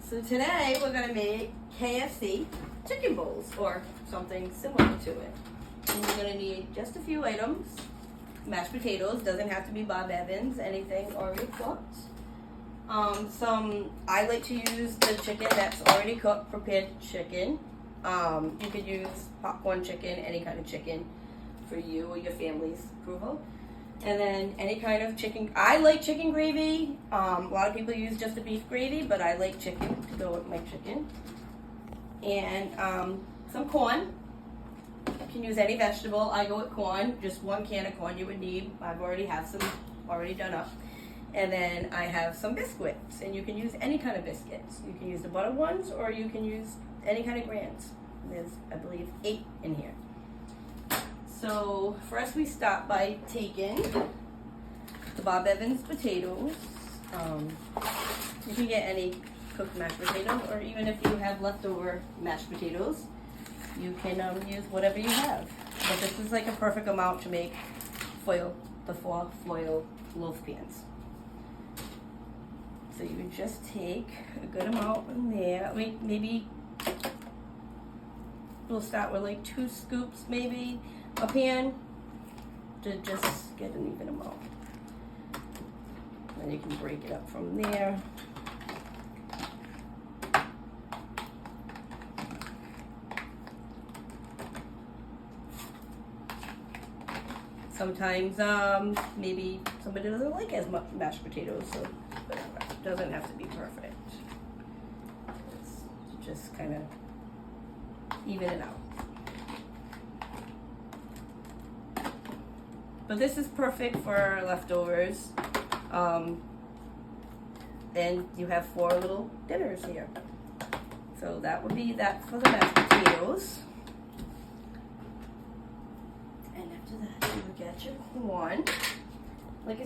So today we're gonna make KFC chicken bowls or something similar to it. And you're gonna need just a few items. Mashed potatoes, doesn't have to be Bob Evans, anything already cooked. I like to use the chicken that's already cooked, prepared chicken. You could use popcorn chicken, any kind of chicken for you or your family's approval. And then any kind of chicken. I like chicken gravy. A lot of people use just a beef gravy, but I like chicken to go with my chicken. And some corn. You can use any vegetable. I go with corn. Just 1 can of corn you would need. I've already have some already done up. And then I have some biscuits. And you can use any kind of biscuits. You can use the butter ones or you can use any kind of grams. There's, I believe, 8 in here. So first we start by taking the Bob Evans potatoes. You can get any cooked mashed potatoes, or even if you have leftover mashed potatoes, you can use whatever you have. But this is like a perfect amount to make the 4 foil loaf pans. So you would just take a good amount in there. Maybe we'll start with like 2 scoops, maybe a pan, to just get an even amount. Then you can break it up from there. Sometimes maybe somebody doesn't like as much mashed potatoes, so whatever. It doesn't have to be perfect. Just kind of even it out. But this is perfect for leftovers. And you have 4 little dinners here. So that would be that for the mashed potatoes. And after that, you would get your corn.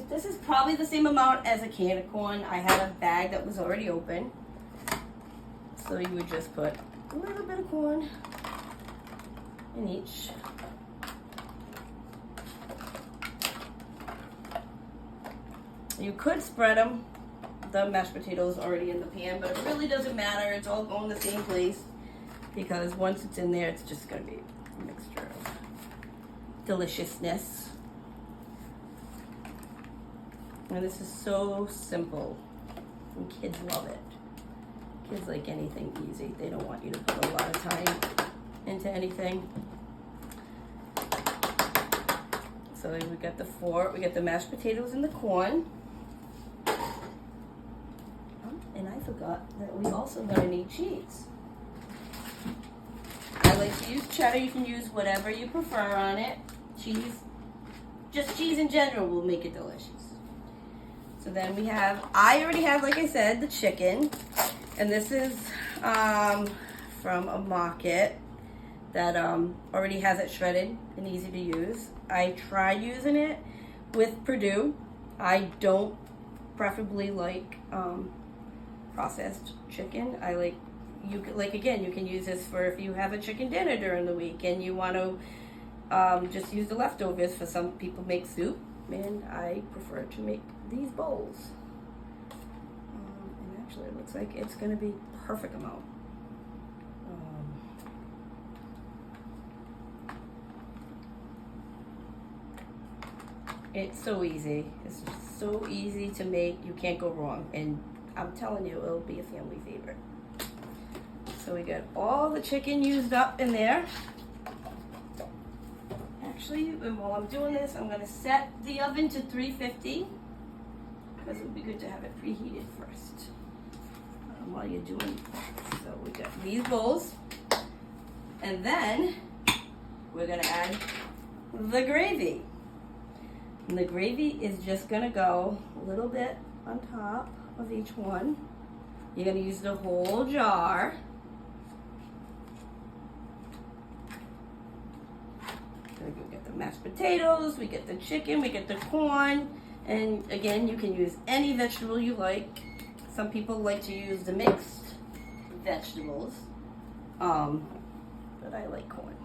This is probably the same amount as a can of corn. I had a bag that was already open. So you would just put a little bit of corn in each. You could spread them, the mashed potatoes already in the pan, but it really doesn't matter. It's all going the same place because once it's in there, it's just going to be a mixture of deliciousness. And this is so simple, and kids love it. Kids like anything easy. They don't want you to put a lot of time into anything. So we got the mashed potatoes and the corn. And I forgot that we also gonna need cheese. I like to use cheddar. You can use whatever you prefer on it. Just cheese in general will make it delicious. So then I already have, like I said, the chicken. And this is from a market that already has it shredded and easy to use. I tried using it with Perdue. I don't preferably like processed chicken. I like, again, you can use this for if you have a chicken dinner during the week and you want to just use the leftovers. For some people make soup, and I prefer to make these bowls. And actually it looks like it's going to be perfect amount. It's so easy. It's just so easy to make. You can't go wrong. And I'm telling you, it'll be a family favorite. So we got all the chicken used up in there. Actually, while I'm doing this, I'm going to set the oven to 350 because it would be good to have it preheated first while you're doing that. So we got these bowls. And then we're going to add the gravy. And the gravy is just gonna go a little bit on top of each one. You're gonna use the whole jar. So we get the mashed potatoes, we get the chicken, we get the corn, and again, you can use any vegetable you like. Some people like to use the mixed vegetables, but I like corn.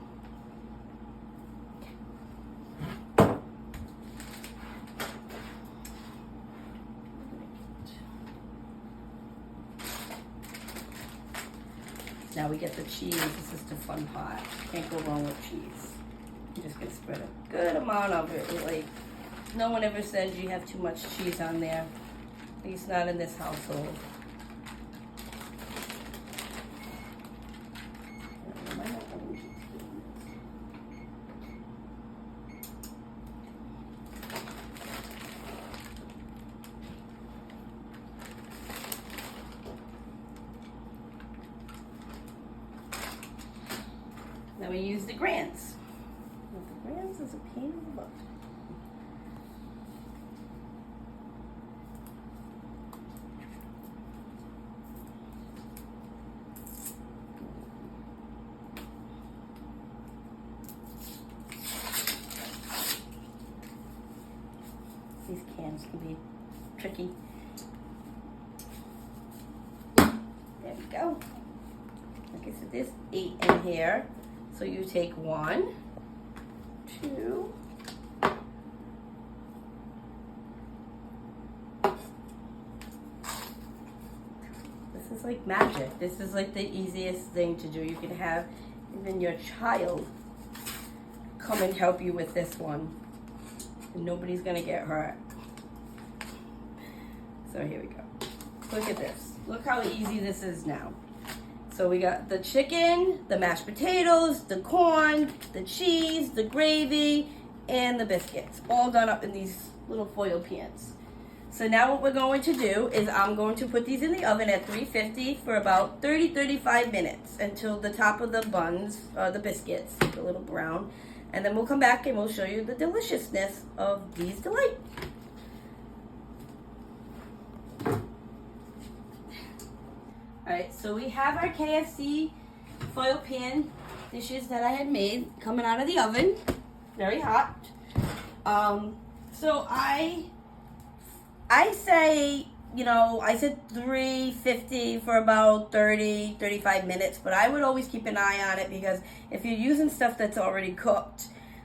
Now we get the cheese. This is the fun part. Can't go wrong with cheese. I'm just gonna spread a good amount of it. Like, no one ever says you have too much cheese on there. At least not in this household. Then we use the Grants. The Grants is a pain in the butt. These cans can be tricky. There we go. Okay, so there's 8 in here. So you take 1, 2, this is like magic. This is like the easiest thing to do. You can have even your child come and help you with this one. And nobody's gonna get hurt. So here we go. Look at this. Look how easy this is now. So we got the chicken, the mashed potatoes, the corn, the cheese, the gravy, and the biscuits, all done up in these little foil pans. So now what we're going to do is I'm going to put these in the oven at 350 for about 30-35 minutes until the top of the buns, the biscuits, get a little brown. And then we'll come back and we'll show you the deliciousness of these delights. Alright, so we have our KFC foil pan dishes that I had made coming out of the oven. Very hot. So I say, you know, I said 350 for about 30-35 minutes, but I would always keep an eye on it because if you're using stuff that's already cooked,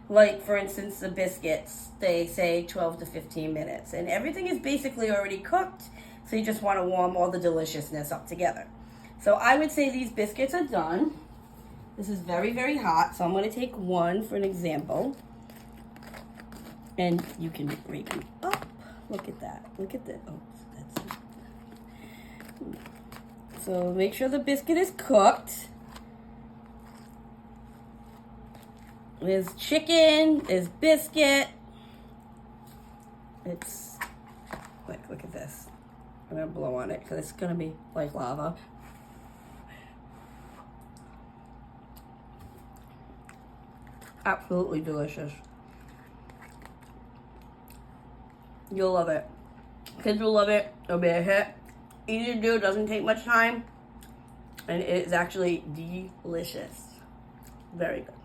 like for instance the biscuits, they say 12 to 15 minutes, and everything is basically already cooked. So you just want to warm all the deliciousness up together. So I would say these biscuits are done. This is very, very hot, so I'm going to take one for an example. And you can break them up. Look at that. Look at that. Oh, that's it. So make sure the biscuit is cooked. There's chicken, there's biscuit. It's like, look at this. I'm gonna blow on it because it's gonna be like lava. Absolutely delicious. You'll love it. Kids will love it. It'll be a hit. Easy to do, doesn't take much time. And it is actually delicious. Very good.